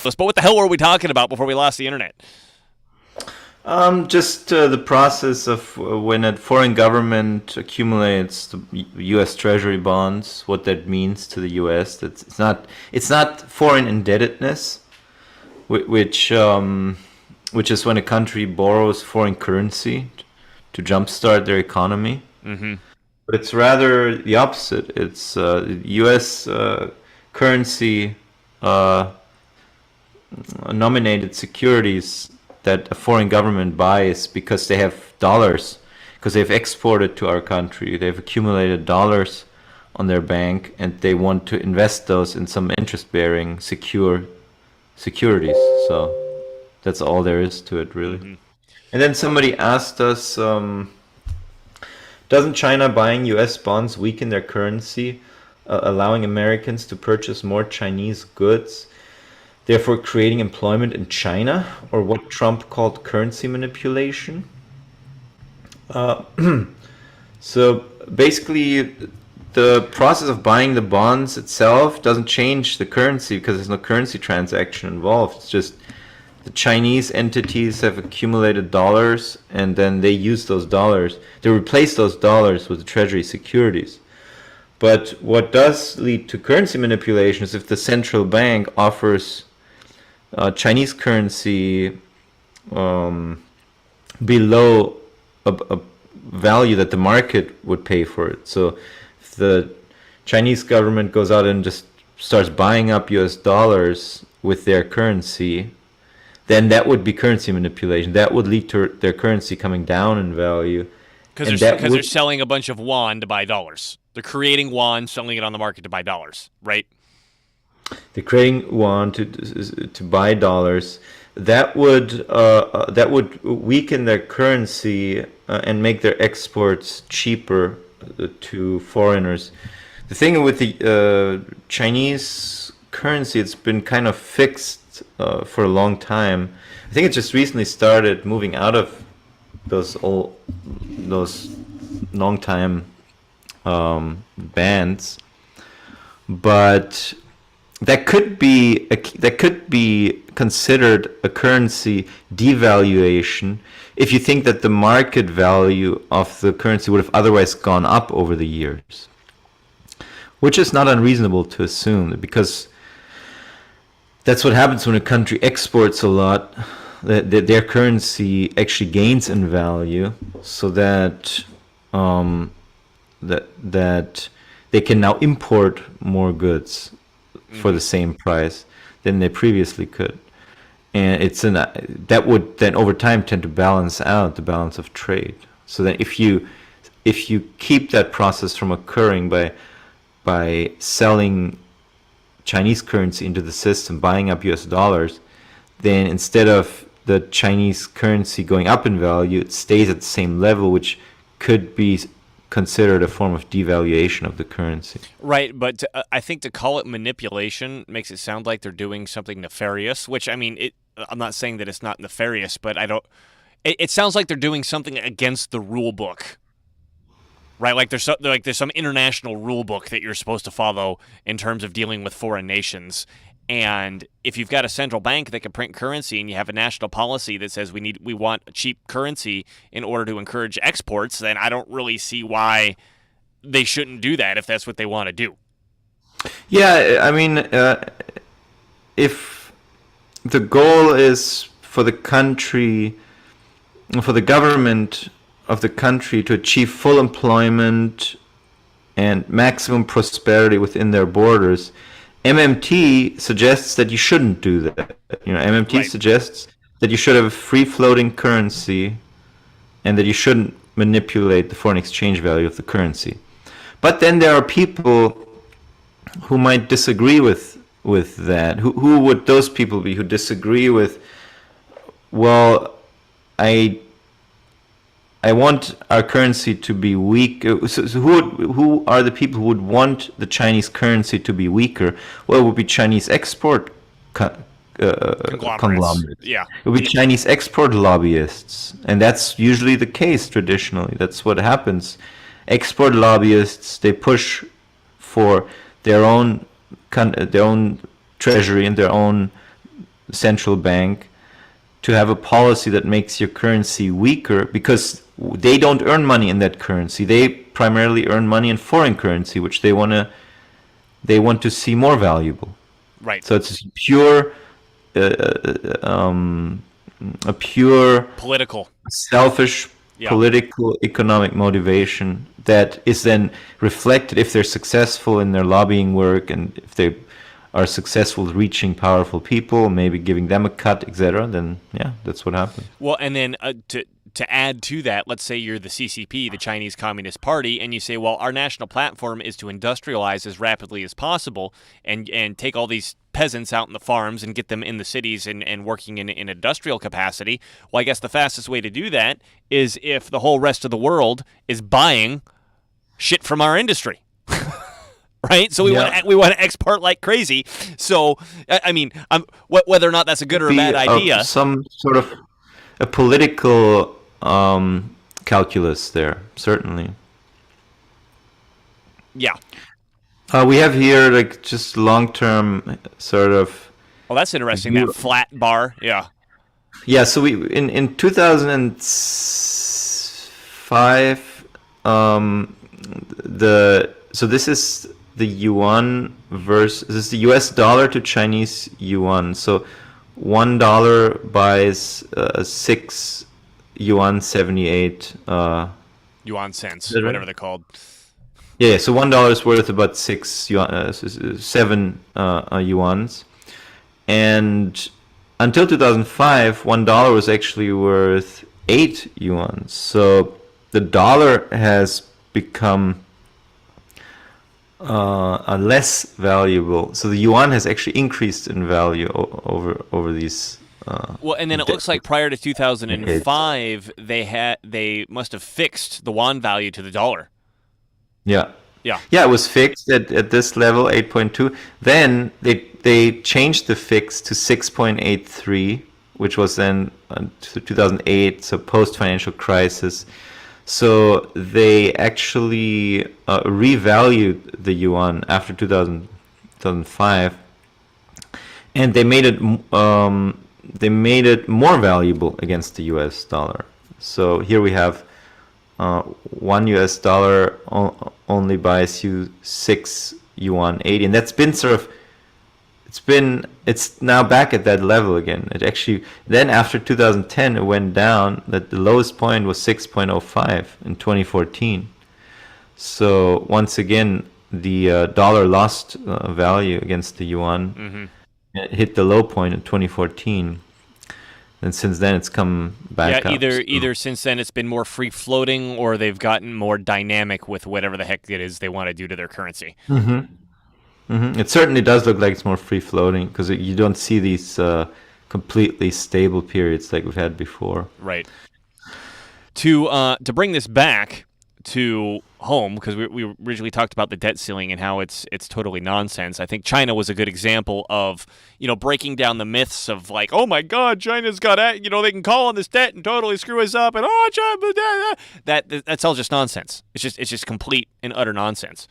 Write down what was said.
But what the hell were we talking about before we lost the internet? Just the process of when a foreign government accumulates the U.S. Treasury bonds, what that means to the U.S. That's it's not foreign indebtedness, which is when a country borrows foreign currency to jumpstart their economy. Mm-hmm. But it's rather the opposite. It's U.S. Currency uh, nominated securities that a foreign government buys because they have dollars, because they've exported to our country. They've accumulated dollars on their bank and they want to invest those in some interest bearing secure securities. So that's all there is to it, really. Mm-hmm. And then somebody asked us, doesn't China buying US bonds weaken their currency, allowing Americans to purchase more Chinese goods, therefore creating employment in China, or what Trump called currency manipulation? Uh, so basically, the process of buying the bonds itself doesn't change the currency because there's no currency transaction involved. It's just the Chinese entities have accumulated dollars and then they use those dollars. They replace those dollars with the treasury securities. But what does lead to currency manipulation is if the central bank offers Chinese currency um, below a value that the market would pay for it. So if the Chinese government goes out and just starts buying up US dollars with their currency, then that would be currency manipulation. That would lead to their currency coming down in value. And that Because they're would, selling a bunch of yuan to buy dollars. They're creating yuan, selling it on the market to buy dollars, right? they're creating yuan to buy dollars. That would weaken their currency and make their exports cheaper to foreigners. The thing with the Chinese currency, it's been kind of fixed for a long time. I think it just recently started moving out of those long time bands, but that could be considered a currency devaluation if you think that the market value of the currency would have otherwise gone up over the years, which is not unreasonable to assume because that's what happens when a country exports a lot. That their currency actually gains in value, so that that they can now import more goods for the Mm-hmm. same price than they previously could. And that would then over time tend to balance out the balance of trade. So that if you keep that process from occurring by selling Chinese currency into the system, buying up US dollars, then instead of the Chinese currency going up in value, it stays at the same level, which could be considered a form of devaluation of the currency. Right, but I think to call it manipulation makes it sound like they're doing something nefarious. Which I mean, I'm not saying that it's not nefarious, but I don't. It sounds like they're doing something against the rule book, right? Like there's some international rule book that you're supposed to follow in terms of dealing with foreign nations. And if you've got a central bank that can print currency and you have a national policy that says we want cheap currency in order to encourage exports, then I don't really see why they shouldn't do that if that's what they want to do. Yeah, I mean, if the goal is for for the government of the country to achieve full employment and maximum prosperity within their borders, MMT suggests that you shouldn't do that. MMT Right. suggests that you should have a free floating currency and that you shouldn't manipulate the foreign exchange value of the currency. But then there are people who might disagree with that. Who would those people be who disagree with, well, I I want our currency to be weak. So who are the people who would want the Chinese currency to be weaker? Well, it would be Chinese export Conglomerates. conglomerates. Yeah. It would be Chinese export lobbyists, and that's usually the case traditionally. That's what happens. Export lobbyists, they push for their own treasury and their own central bank to have a policy that makes your currency weaker, because they don't earn money in that currency. They primarily earn money in foreign currency, which they want to see more valuable. Right. So it's a pure Political. selfish Yeah. political economic motivation that is then reflected if they're successful in their lobbying work, and if they are successful reaching powerful people, maybe giving them a cut, etc. Then yeah, that's what happens. Well, and then to add to that, let's say you're the CCP, the Chinese Communist Party, and you say, well, our national platform is to industrialize as rapidly as possible and take all these peasants out in the farms and get them in the cities and working in industrial capacity. Well, I guess the fastest way to do that is if the whole rest of the world is buying shit from our industry. Right, so we want to export like crazy. So I mean, whether or not that's a good or a bad idea, some sort of a political calculus there, certainly. Yeah. We have here like just long-term sort of. Well, that's interesting. That flat bar, yeah. Yeah, so we in 2005, so this is the yuan versus this is the US dollar to Chinese yuan. So $1 buys 6 yuan 78 yuan cents, right? whatever they're called. Yeah, so $1 is worth about 6 yuan, 7 yuans, and until 2005, $1 was actually worth 8 yuan. So the dollar has become less valuable. So the yuan has actually increased in value over these. Well, and then it looks like prior to 2005, they must have fixed the yuan value to the dollar. Yeah. Yeah. Yeah, it was fixed at this level, 8.2. Then they changed the fix to 6.83, which was then 2008, so post-financial crisis. So they actually revalued the yuan after 2005, and they made it more valuable against the US dollar. So here we have $1 US only buys you 6 yuan 80, and that's been sort of it's now back at that level again. It actually then after 2010 it went down. That the lowest point was 6.05 in 2014. So once again the dollar lost value against the yuan. Mm-hmm. It hit the low point in 2014. And since then, it's come back up. Either since then it's been more free floating, or they've gotten more dynamic with whatever the heck it is they want to do to their currency. Mm-hmm. Mm-hmm. It certainly does look like it's more free floating, because you don't see these completely stable periods like we've had before. Right. To bring this back to home, because we originally talked about the debt ceiling and how it's totally nonsense. I think China was a good example of, breaking down the myths of like, oh my God, China's got they can call on this debt and totally screw us up, and China, that's all just nonsense. It's just complete and utter nonsense.